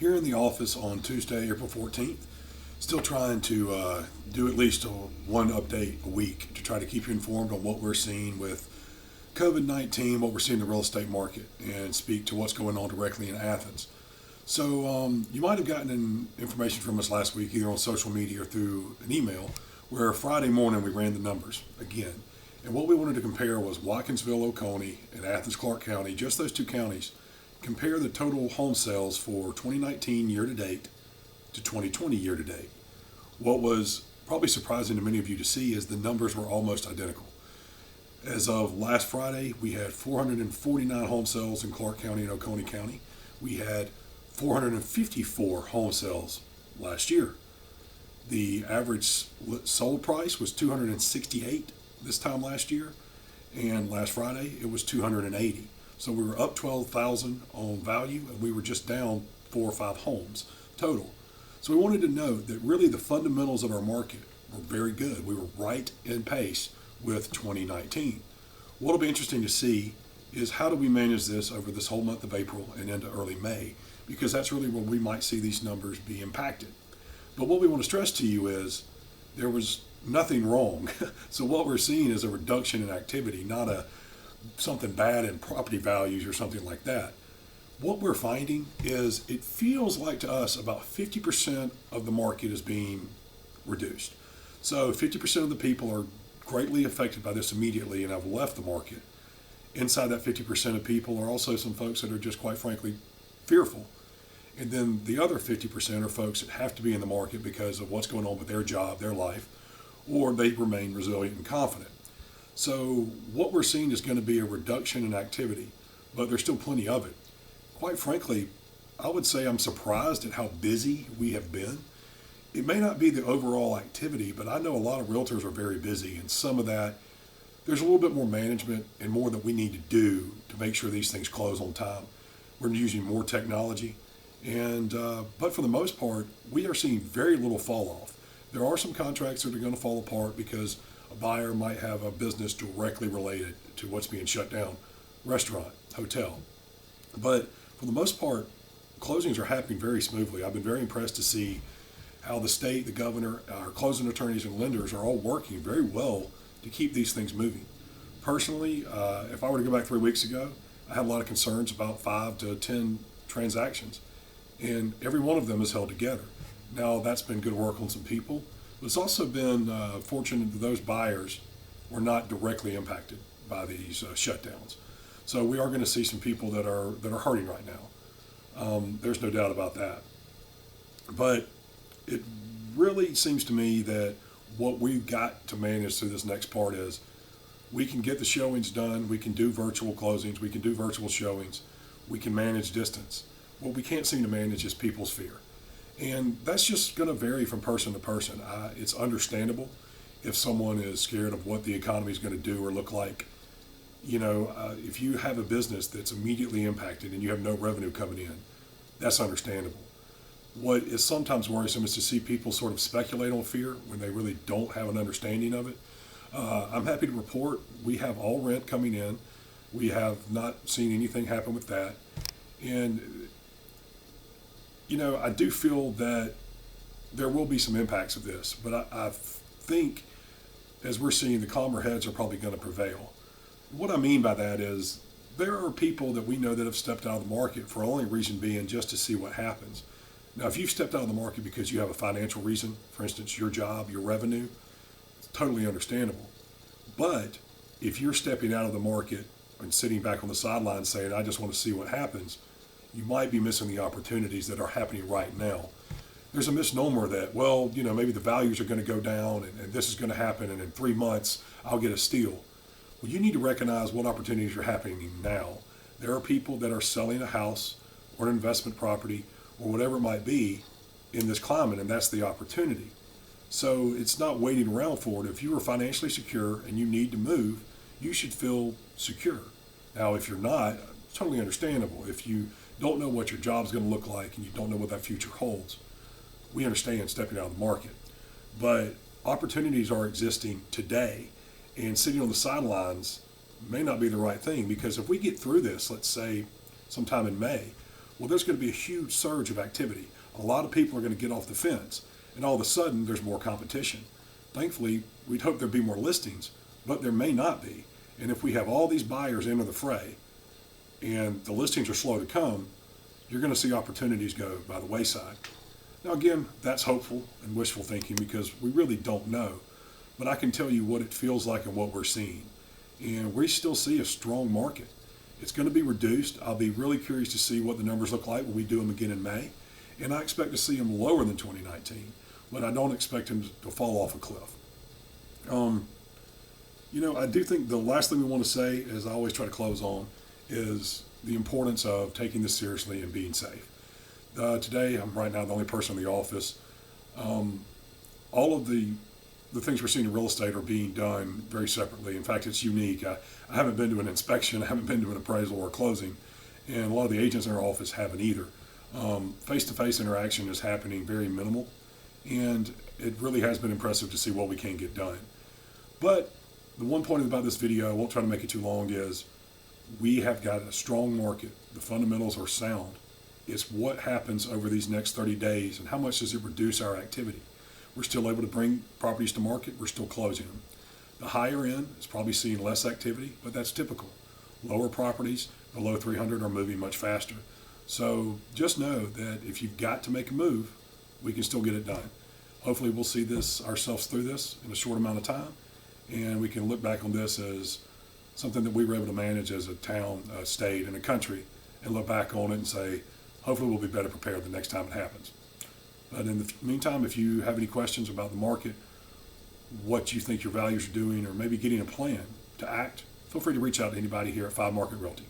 Here in the office on Tuesday, April 14th, still trying to do at least one update a week to try to keep you informed on what we're seeing with COVID-19, what we're seeing in the real estate market, and speak to what's going on directly in Athens. So you might have gotten information from us last week, either on social media or through an email, where Friday morning we ran the numbers again. And what we wanted to compare was Watkinsville, Oconee, and Athens, Clark County, just those two counties, compare the total home sales for 2019 year to date to 2020 year to date. What was probably surprising to many of you to see is the numbers were almost identical. As of last Friday, we had 449 home sales in Clark County and Oconee County. We had 454 home sales last year. The average sold price was 268 this time last year, and last Friday it was 280. So we were up 12,000 on value, and we were just down 4 or 5 homes total. So we wanted to note that really the fundamentals of our market were very good. We were right in pace with 2019. What'll be interesting to see is how do we manage this over this whole month of April and into early May, because that's really where we might see these numbers be impacted. But what we want to stress to you is there was nothing wrong. So what we're seeing is a reduction in activity, not something bad in property values or something like that. What we're finding is it feels like to us about 50% of the market is being reduced. So 50% of the people are greatly affected by this immediately and have left the market. Inside that 50% of people are also some folks that are just quite frankly fearful. And then the other 50% are folks that have to be in the market because of what's going on with their job, their life, or they remain resilient and confident. So what we're seeing is going to be a reduction in activity, but there's still plenty of it. Quite frankly, I would say I'm surprised at how busy we have been. It may not be the overall activity, but I know a lot of realtors are very busy, and some of that, there's a little bit more management and more that we need to do to make sure these things close on time. We're using more technology, but for the most part, we are seeing very little fall off. There are some contracts that are going to fall apart because a buyer might have a business directly related to what's being shut down, restaurant, hotel. But for the most part, closings are happening very smoothly. I've been very impressed to see how the state, the governor, our closing attorneys and lenders are all working very well to keep these things moving. Personally, if I were to go back 3 weeks ago, I had a lot of concerns about 5 to 10 transactions, and every one of them is held together. Now, that's been good work on some people, but it's also been fortunate that those buyers were not directly impacted by these shutdowns. So we are going to see some people that are hurting right now. There's no doubt about that. But it really seems to me that what we've got to manage through this next part is we can get the showings done, we can do virtual closings, we can do virtual showings, we can manage distance. What we can't seem to manage is people's fear. And that's just going to vary from person to person. It's understandable if someone is scared of what the economy is going to do or look like. If you have a business that's immediately impacted and you have no revenue coming in, that's understandable. What is sometimes worrisome is to see people sort of speculate on fear when they really don't have an understanding of it. I'm happy to report we have all rent coming in. We have not seen anything happen with that. And I do feel that there will be some impacts of this, but I think as we're seeing, the calmer heads are probably going to prevail. What I mean by that is there are people that we know that have stepped out of the market for only reason being just to see what happens. Now, if you've stepped out of the market because you have a financial reason, for instance, your job, your revenue, it's totally understandable. But if you're stepping out of the market and sitting back on the sidelines saying, I just want to see what happens, you might be missing the opportunities that are happening right now. There's a misnomer that, maybe the values are going to go down and this is going to happen, and in 3 months I'll get a steal. Well, you need to recognize what opportunities are happening now. There are people that are selling a house or an investment property or whatever it might be in this climate, and that's the opportunity. So it's not waiting around for it. If you are financially secure and you need to move, you should feel secure. Now, if you're not, it's totally understandable. If you don't know what your job's going to look like and you don't know what that future holds, we understand stepping out of the market. But opportunities are existing today, and sitting on the sidelines may not be the right thing, because if we get through this, let's say sometime in May, Well, there's going to be a huge surge of activity. A lot of people are going to get off the fence, and all of a sudden there's more competition. Thankfully, we'd hope there'd be more listings, but there may not be. And if we have all these buyers enter the fray and the listings are slow to come, you're going to see opportunities go by the wayside. Now, again, that's hopeful and wishful thinking because we really don't know. But I can tell you what it feels like and what we're seeing. And we still see a strong market. It's going to be reduced. I'll be really curious to see what the numbers look like when we do them again in May. And I expect to see them lower than 2019, but I don't expect them to fall off a cliff. I do think the last thing we want to say, as I always try to close on, is the importance of taking this seriously and being safe. Today, I'm right now the only person in the office. All of the things we're seeing in real estate are being done very separately. In fact, it's unique. I haven't been to an inspection, I haven't been to an appraisal or a closing, and a lot of the agents in our office haven't either. Face-to-face interaction is happening very minimal, and it really has been impressive to see what we can get done. But the one point about this video, I won't try to make it too long, is we have got a strong market. The fundamentals are sound. It's what happens over these next 30 days and how much does it reduce our activity. We're still able to bring properties to market. We're still closing them. The higher end is probably seeing less activity, but that's typical. Lower properties below 300 are moving much faster. So just know that if you've got to make a move, we can still get it done. Hopefully we'll see ourselves through this in a short amount of time, and we can look back on this as something that we were able to manage as a town, a state, and a country, and look back on it and say, hopefully we'll be better prepared the next time it happens. But in the meantime, if you have any questions about the market, what you think your values are doing, or maybe getting a plan to act, feel free to reach out to anybody here at 5 Market Realty.